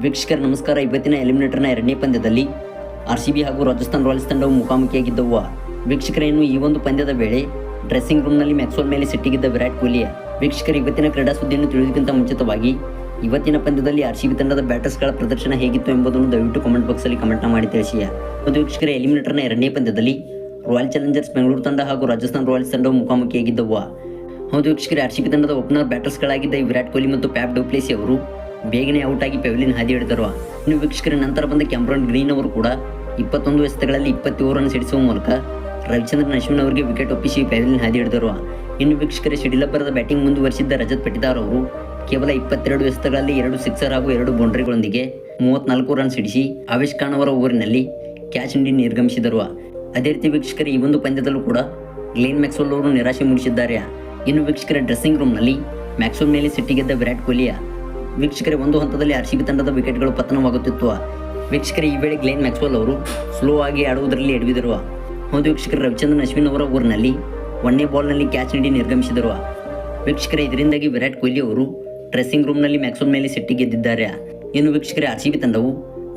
ವೀಕ್ಷಕರ ನಮಸ್ಕಾರ. ಇವತ್ತಿನ ಎಲಿಮಿನೇಟರ್ನ ಎರಡನೇ ಪಂದ್ಯದಲ್ಲಿ RCB ಹಾಗೂ ರಾಜಸ್ಥಾನ್ ರಾಯಲ್ಸ್ ತಂಡವು ಮುಖಾಮುಖಿಯಾಗಿದ್ದವು. ವೀಕ್ಷಕರೇನು ಈ ಒಂದು ಪಂದ್ಯದ ವೇಳೆ ಡ್ರೆಸ್ಸಿಂಗ್ ರೂಮ್ನಲ್ಲಿ ಮ್ಯಾಕ್ಸ್ವೆಲ್ ಮೇಲೆ ಸಿಟ್ಟಿಗಿದ್ದ ವಿರಾಟ್ ಕೊಹ್ಲಿ. ವೀಕ್ಷಕರು ಇವತ್ತಿನ ಕ್ರೀಡಾ ಸುದ್ದಿಯನ್ನು ತಿಳಿಯೋದಕ್ಕಿಂತ ಮುಂಚಿತವಾಗಿ ಇವತ್ತಿನ ಪಂದ್ಯದಲ್ಲಿ RCB ತಂಡದ ಬ್ಯಾಟರ್ಸ್ಗಳ ಪ್ರದರ್ಶನ ಹೇಗಿತ್ತು ಎಂಬುದನ್ನು ದಯವಿಟ್ಟು ಕಮೆಂಟ್ ಬಾಕ್ಸಲ್ಲಿ ಕಮೆಂಟ್ ಮಾಡಿ ತಿಳಿಸಿ. ಮತ್ತು ವೀಕ್ಷಕರ ಎಲಿಮಿನೇಟರ್ನ ಎರಡನೇ ಪಂದ್ಯದಲ್ಲಿ ರಾಯಲ್ ಚಾಲೆಂಜರ್ಸ್ ಬೆಂಗಳೂರು ತಂಡ ಹಾಗೂ ರಾಜಸ್ಥಾನ್ ರಾಯಲ್ಸ್ ತಂಡವು ಮುಖಾಮುಖಿಯಾಗಿದ್ದವು. ಹೌದು ವೀಕ್ಷಕರೇ, RCB ತಂಡದ ಓಪನರ್ ಬ್ಯಾಟರ್ಸ್ಗಳಾಗಿದ್ದ ವಿರಾಟ್ ಕೊಹ್ಲಿ ಮತ್ತು ಫ್ಯಾಫ್ ಡು ಪ್ಲೆಸಿಸ್ ಅವರು ಬೇಗನೆ ಔಟ್ ಆಗಿ ಪೆವಿಲಿಯನ್ ಹಾದಿ ಹಿಡಿದರು. ಇನ್ನು ವೀಕ್ಷಕರ ನಂತರ ಬಂದ ಕ್ಯಾಮರಾನ್ ಗ್ರೀನ್ ಅವರು ಕೂಡ 21 ಎಸೆತಗಳಲ್ಲಿ 27 ರನ್ ಸಿಡಿಸುವ ಮೂಲಕ ರವಿಚಂದ್ರನ್ ಅಶ್ವಿನ್ ಅವರಿಗೆ ವಿಕೆಟ್ ಒಪ್ಪಿಸಿ ಪೆವಿಲಿಯನ್ ಹಾದಿ ಹಿಡಿದರು. ಇನ್ನು ವೀಕ್ಷಕರೇ, ಶಿಡಿಲಬ್ಬರದ ಬ್ಯಾಟಿಂಗ್ ಮುಂದುವರಿಸಿದ್ದ ರಜತ್ ಪಟಿದಾರ್ ಅವರು ಕೇವಲ 22 ಎಸೆತಗಳಲ್ಲಿ 2 ಸಿಕ್ಸರ್ ಹಾಗೂ 2 ಬೌಂಡ್ರಿಗಳೊಂದಿಗೆ 34 ರನ್ ಸಿಡಿಸಿ ಆವೇಶ್ ಖಾನ್ ಅವರ ಓವರಿನಲ್ಲಿ ಕ್ಯಾಚ್ ನೀಡಿ ನಿರ್ಗಮಿಸಿದರು. ಅದೇ ರೀತಿ ವೀಕ್ಷಕರೇ, ಈ ಒಂದು ಪಂದ್ಯದಲ್ಲೂ ಕೂಡ ಗ್ಲೇನ್ ಮ್ಯಾಕ್ಸ್ವೆಲ್ ಅವರು ನಿರಾಶೆ ಮೂಡಿಸಿದ್ದಾರೆ. ಇನ್ನು ವೀಕ್ಷಕರ ಡ್ರೆಸ್ಸಿಂಗ್ ರೂಮ್ನಲ್ಲಿ ಮ್ಯಾಕ್ಸ್ವೆಲ್ ಮೇಲೆ ಸಿಟ್ಟಿಗೆದ್ದ ವಿರಾಟ್ ಕೊಹ್ಲಿ. ವೀಕ್ಷಕರೇ, ಒಂದು ಹಂತದಲ್ಲಿ RCB ತಂಡದ ವಿಕೆಟ್ಗಳು ಪತನವಾಗುತ್ತಿತ್ತು. ವೀಕ್ಷಕರೇ, ಈ ವೇಳೆ ಗ್ಲೇನ್ ಮ್ಯಾಕ್ಸ್ವೆಲ್ ಅವರು ಸ್ಲೋ ಆಗಿ ಆಡುವುದರಲ್ಲಿ ಎಡವಿದರು. ಹೌದು ವೀಕ್ಷಕರೇ, ರವಿಚಂದ್ರನ್ ಅಶ್ವಿನ್ ಅವರ ಊರಿನಲ್ಲಿ 1ನೇ ಬಾಲ್ನಲ್ಲಿ ಕ್ಯಾಚ್ ನೀಡಿ ನಿರ್ಗಮಿಸಿದರು. ವೀಕ್ಷಕರೇ, ಇದರಿಂದಾಗಿ ವಿರಾಟ್ ಕೊಹ್ಲಿ ಅವರು ಡ್ರೆಸ್ಸಿಂಗ್ ರೂಮ್ನಲ್ಲಿ ಮ್ಯಾಕ್ಸ್ವೆಲ್ ಮೇಲೆ ಸಿಟ್ಟಿಗೆದ್ದಿದ್ದಾರೆ. ಇನ್ನು ವೀಕ್ಷಕರೇ, RCB ತಂಡವು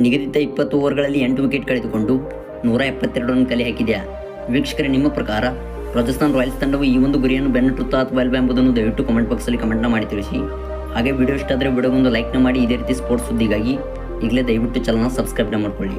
ನಿಗದಿತ 20 ಓವರ್ಗಳಲ್ಲಿ 8 ವಿಕೆಟ್ ಕಳೆದುಕೊಂಡು 172 ರನ್ ಕಲೆ ಹಾಕಿದೆ. ವೀಕ್ಷಕರೇ, ನಿಮ್ಮ ಪ್ರಕಾರ ರಾಜಸ್ಥಾನ್ ರಾಯಲ್ಸ್ ತಂಡವು ಈ ಒಂದು ಗುರಿಯನ್ನು ಬೆನ್ನಟ್ಟುತ್ತಾ ಅಥವಾ ಅಲ್ವಾ ಎಂಬುದನ್ನು ದಯವಿಟ್ಟು ಕಮೆಂಟ್ ಬಾಕ್ಸಲ್ಲಿ ಕಮೆಂಟ್ನ ಮಾಡಿ ತಿಳಿಸಿ. ಹಾಗೆ ವಿಡಿಯೋ ಇಷ್ಟ ಆದರೆ ವಿಡಿಯೋಗೊಂದು ಲೈಕ್ನ ಮಾಡಿ. ಇದೇ ರೀತಿ ಸ್ಪೋರ್ಟ್ಸ್ ಸುದ್ದಿಗಾಗಿ ಈಗಲೇ ದಯವಿಟ್ಟು ಚಾನಲ್ನ ಸಬ್ಸ್ಕ್ರೈಬ್ನ ಮಾಡ್ಕೊಳ್ಳಿ.